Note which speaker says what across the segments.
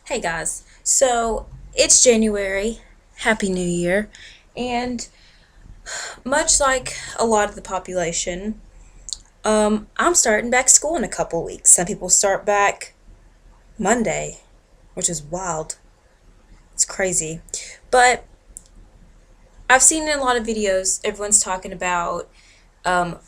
Speaker 1: Hey guys, so it's January, Happy New Year, and much like a lot of the population, I'm starting back school in a couple weeks. Some people start back Monday, which is wild. It's crazy. But I've seen in a lot of videos, everyone's talking about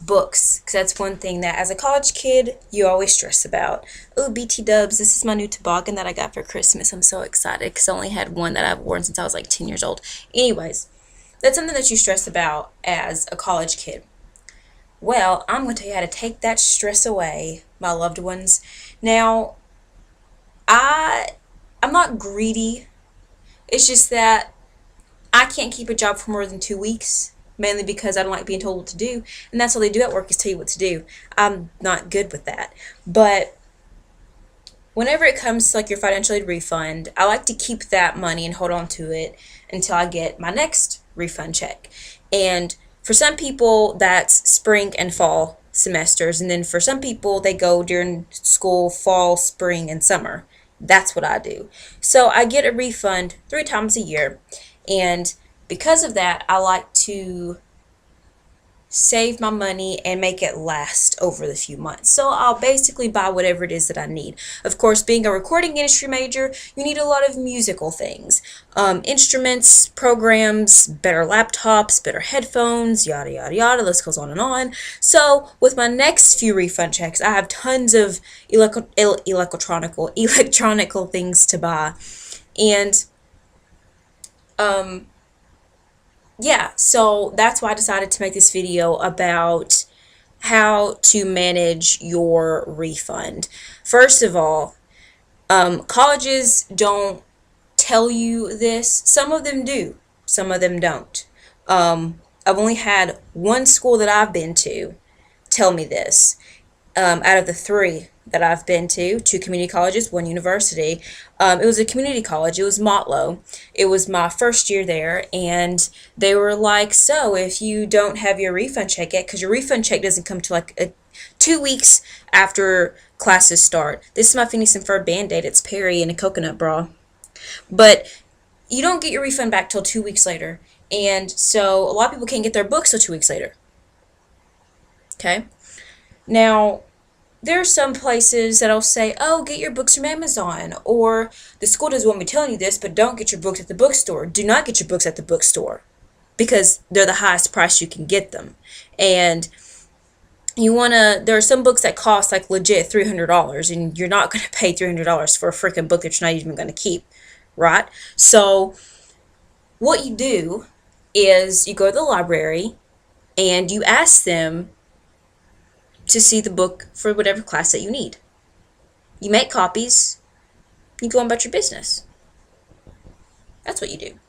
Speaker 1: books, because that's one thing that as a college kid, you always stress about. Oh, BT dubs, this is my new toboggan that I got for Christmas. I'm so excited because I only had one that I've worn since I was like 10 years old. Anyways, that's something that you stress about as a college kid. Well, I'm going to tell you how to take that stress away, my loved ones. Now, I I'm not greedy. It's just that I can't keep a job for more than 2 weeks, mainly because I don't like being told what to do, and that's all they do at work is tell you what to do. I'm not good with that. But whenever it comes to like your financial aid refund, I like to keep that money and hold on to it until I get my next refund check. And for some people, that's spring and fall semesters, and then for some people, they go during school, fall, spring, and summer. That's what I do. So I get a refund 3 times a year, and because of that, I like to save my money and make it last over the few months. So I'll basically buy whatever it is that I need. Of course, being a recording industry major, you need a lot of musical things. Instruments, programs, better laptops, better headphones, yada yada yada, list goes on and on. So with my next few refund checks, I have tons of electronical things to buy. And um yeah, so that's why I decided to make this video about how to manage your refund. First of all, colleges don't tell you this. Some of them do, some of them don't. I've only had one school that I've been to tell me this. Out of the three that I've been to, two community colleges, one university. It was a community college. It was Motlow. It was my first year there, and they were like, "So if you don't have your refund check yet, because your refund check doesn't come to like 2 weeks after classes start. This is my Phineas and Ferb Band-Aid. It's Perry and a coconut bra, but you don't get your refund back till 2 weeks later, and so a lot of people can't get their books till 2 weeks later. Okay, now there are some places that'll say, oh, get your books from Amazon, or the school doesn't want me telling you this, but don't get your books at the bookstore. Do not get your books at the bookstore because they're the highest price you can get them. And there are some books that cost like legit $300, and you're not going to pay $300 for a freaking book that you're not even going to keep, right? So, what you do is you go to the library and you ask them to see the book for whatever class that you need. You make copies, you go on about your business. That's what you do.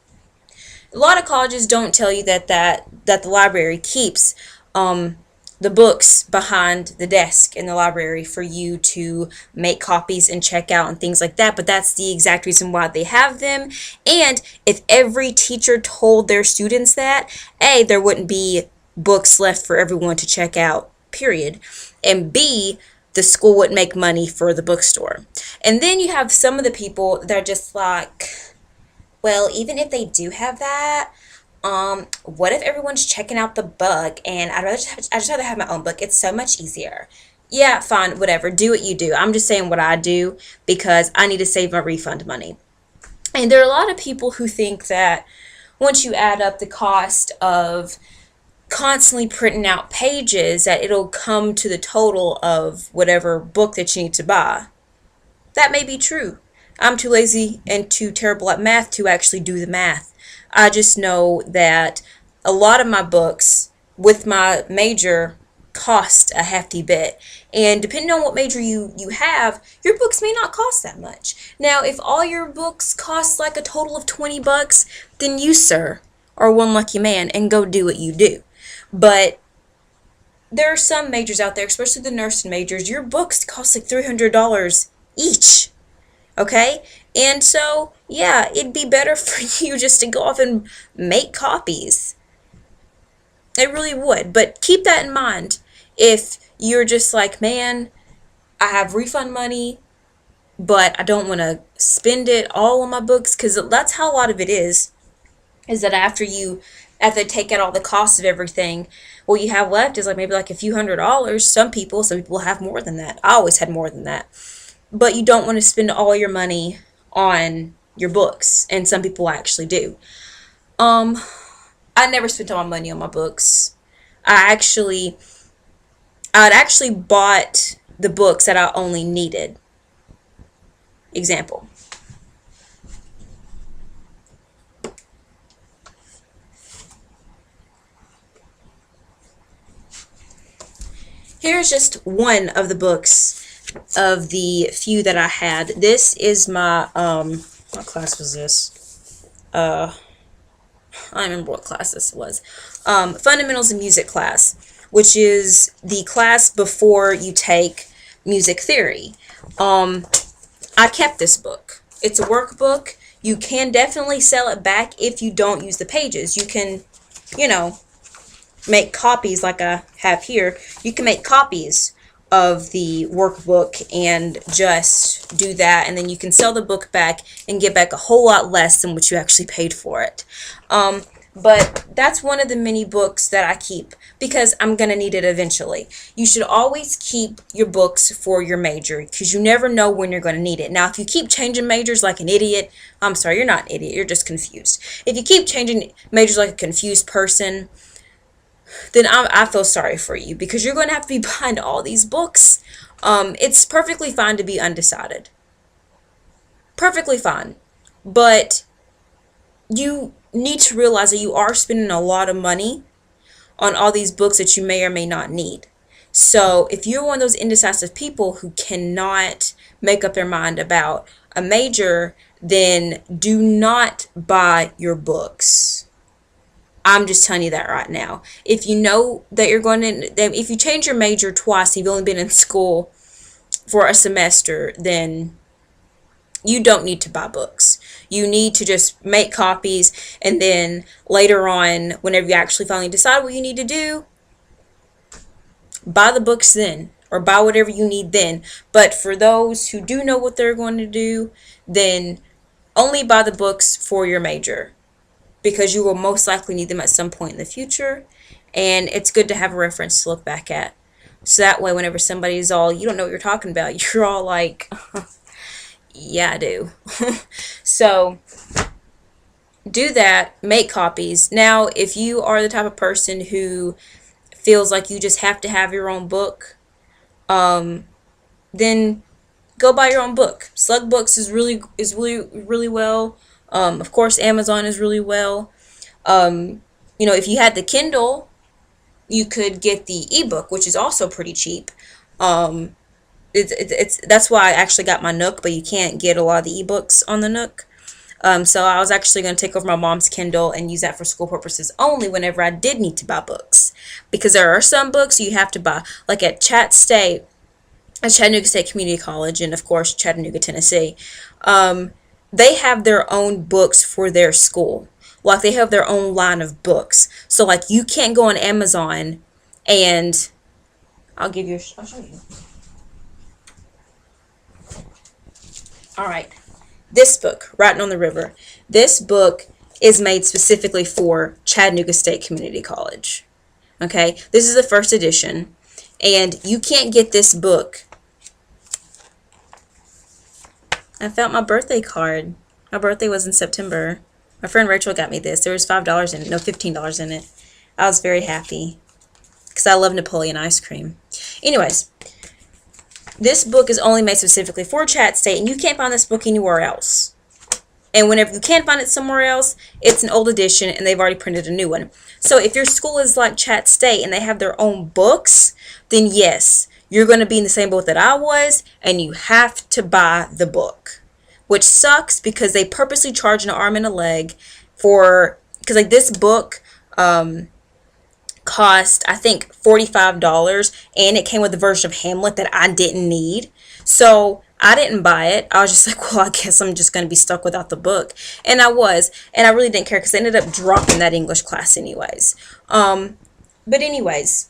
Speaker 1: A lot of colleges don't tell you that the library keeps the books behind the desk in the library for you to make copies and check out and things like that, but that's the exact reason why they have them. And if every teacher told their students that, A, there wouldn't be books left for everyone to check out, period. And B, the school wouldn't make money for the bookstore. And then you have some of the people that are just like, well, even if they do have that, what if everyone's checking out the book and I just rather have my own book. It's so much easier. Yeah, fine, whatever. Do what you do. I'm just saying what I do because I need to save my refund money. And there are a lot of people who think that once you add up the cost of constantly printing out pages that it'll come to the total of whatever book that you need to buy. That may be true. I'm too lazy and too terrible at math to actually do the math. I just know that a lot of my books with my major cost a hefty bit. And depending on what major you have, your books may not cost that much. Now, if all your books cost like a total of $20, then you, sir, are one lucky man and go do what you do. But there are some majors out there, especially the nursing majors, your books cost like $300 each. Okay? And so, yeah, it'd be better for you just to go off and make copies. It really would. But keep that in mind. If you're just like, man, I have refund money, but I don't want to spend it all on my books, because that's how a lot of it is that after they take out all the costs of everything, what you have left is like maybe like a few $100s. Some people have more than that. I always had more than that. But you don't want to spend all your money on your books, and some people actually do. Um, I never spent all my money on my books. I'd actually bought the books that I only needed. Example. Here's just one of the books of the few that I had. This is my what class was this? I don't remember what class this was. Fundamentals of Music class, which is the class before you take music theory. I kept this book. It's a workbook. You can definitely sell it back if you don't use the pages. You can, you know, make copies like I have here. You can make copies of the workbook and just do that, and then you can sell the book back and get back a whole lot less than what you actually paid for it. But that's one of the many books that I keep because I'm going to need it eventually. You should always keep your books for your major because you never know when you're going to need it. Now, if you keep changing majors like an idiot, I'm sorry, you're not an idiot, you're just confused. If you keep changing majors like a confused person, then I feel sorry for you because you're going to have to be behind all these books. It's perfectly fine to be undecided. Perfectly fine. But you need to realize that you are spending a lot of money on all these books that you may or may not need. So if you're one of those indecisive people who cannot make up their mind about a major, then do not buy your books. I'm just telling you that right now. If you know that you're going to, if you change your major twice, you've only been in school for a semester, then you don't need to buy books. You need to just make copies, and then later on, whenever you actually finally decide what you need to do, buy the books then, or buy whatever you need then. But for those who do know what they're going to do, then only buy the books for your major, because you will most likely need them at some point in the future, and it's good to have a reference to look back at. So that way, whenever somebody's all, you don't know what you're talking about, you're all like, yeah, I do. So do that, make copies. Now, if you are the type of person who feels like you just have to have your own book, then go buy your own book. Slug Books is really well. Of course, Amazon is really well. If you had the Kindle, you could get the ebook, which is also pretty cheap. That's why I actually got my Nook, but you can't get a lot of the ebooks on the Nook. So I was actually going to take over my mom's Kindle and use that for school purposes only whenever I did need to buy books, because there are some books you have to buy, like at Chattanooga State Community College, and of course Chattanooga, Tennessee. They have their own books for their school. Like they have their own line of books. So like you can't go on Amazon and I'll show you. All right. This book, Writing on the River. This book is made specifically for Chattanooga State Community College. Okay? This is the first edition, and you can't get this book. I found my birthday card. My birthday was in September. My friend Rachel got me this. There was $5 in it. No, $15 in it. I was very happy because I love Napoleon ice cream. Anyways, this book is only made specifically for Chat State, and you can't find this book anywhere else. And whenever you can't find it somewhere else, it's an old edition, and they've already printed a new one. So if your school is like Chat State and they have their own books, then yes, you're going to be in the same boat that I was, and you have to buy the book. Which sucks because they purposely charge an arm and a leg because like this book cost, I think, $45, and it came with a version of Hamlet that I didn't need. So I didn't buy it. I was just like, well, I guess I'm just going to be stuck without the book. And I was. And I really didn't care because I ended up dropping that English class anyways. But anyways,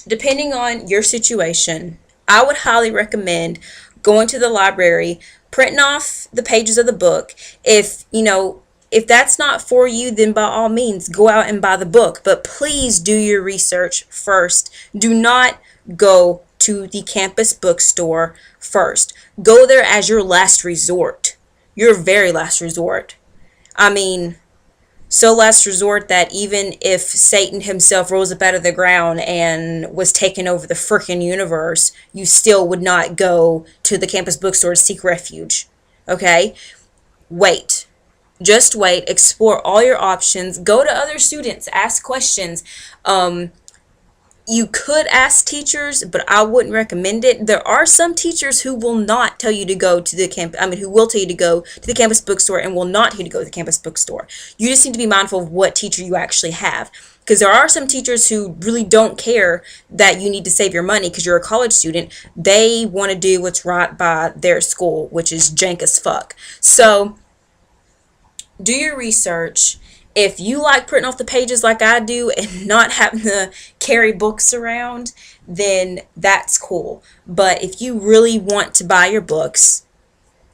Speaker 1: depending on your situation, I would highly recommend going to the library, printing off the pages of the book. If that's not for you, then by all means go out and buy the book. But please do your research first. Do not go to the campus bookstore first. Go there as your last resort. Your very last resort. I mean, so last resort that even if Satan himself rose up out of the ground and was taking over the freaking universe, you still would not go to the campus bookstore to seek refuge. Okay? Wait. Just wait. Explore all your options. Go to other students. Ask questions. You could ask teachers, but I wouldn't recommend it. There are some teachers who will not tell you to go to the who will tell you to go to the campus bookstore and will not tell you to go to the campus bookstore. You just need to be mindful of what teacher you actually have. Because there are some teachers who really don't care that you need to save your money because you're a college student. They want to do what's right by their school, which is jank as fuck. So, do your research. If you like printing off the pages like I do and not having to carry books around, then that's cool. But if you really want to buy your books,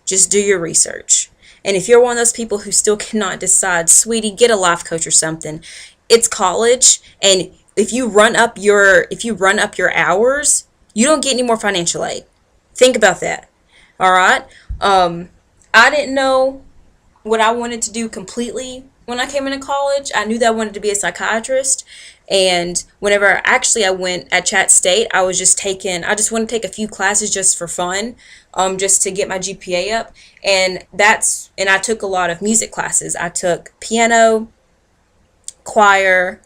Speaker 1: just do your research. And if you're one of those people who still cannot decide, sweetie, get a life coach or something. It's college, and if you run up your hours, you don't get any more financial aid. Think about that. All right? I didn't know what I wanted to do completely when I came into college. I knew that I wanted to be a psychiatrist, and whenever I went at Chat State, I just wanted to take a few classes just for fun, just to get my GPA up, and I took a lot of music classes. I took piano, choir,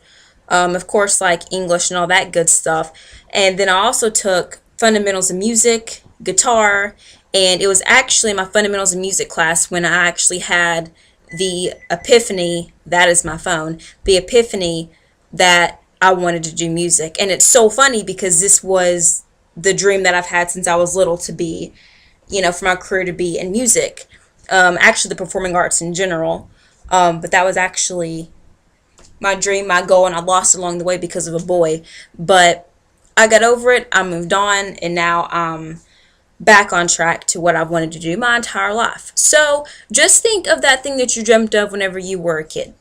Speaker 1: of course, like English and all that good stuff, and then I also took fundamentals of music, guitar, and it was actually my fundamentals of music class when I actually had the epiphany, that is my phone, the epiphany that I wanted to do music. And it's so funny because this was the dream that I've had since I was little, to be, for my career to be in music, actually the performing arts in general. But that was actually my dream, my goal, and I lost along the way because of a boy. But I got over it, I moved on, and now I'm back on track to what I've wanted to do my entire life. So just think of that thing that you dreamt of whenever you were a kid.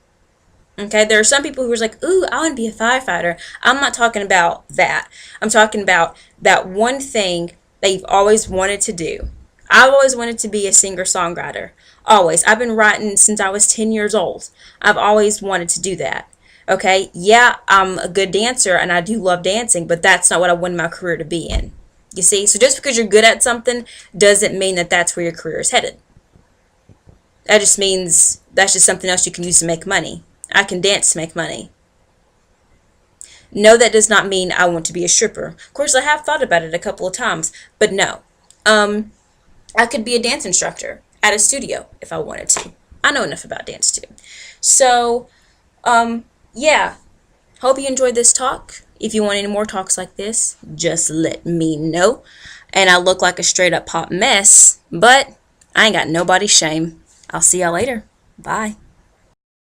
Speaker 1: Okay, there are some people who are like, ooh, I want to be a firefighter. I'm not talking about that. I'm talking about that one thing that you've always wanted to do. I've always wanted to be a singer-songwriter. Always. I've been writing since I was 10 years old. I've always wanted to do that. Okay, yeah, I'm a good dancer and I do love dancing, but that's not what I wanted my career to be in. You see? So just because you're good at something doesn't mean that that's where your career is headed. That just means that's just something else you can use to make money. I can dance to make money. No, that does not mean I want to be a stripper. Of course, I have thought about it a couple of times, but no. I could be a dance instructor at a studio if I wanted to. I know enough about dance too. So, yeah. Hope you enjoyed this talk. If you want any more talks like this, just let me know. And I look like a straight up pop mess, but I ain't got nobody's shame. I'll see y'all later. Bye.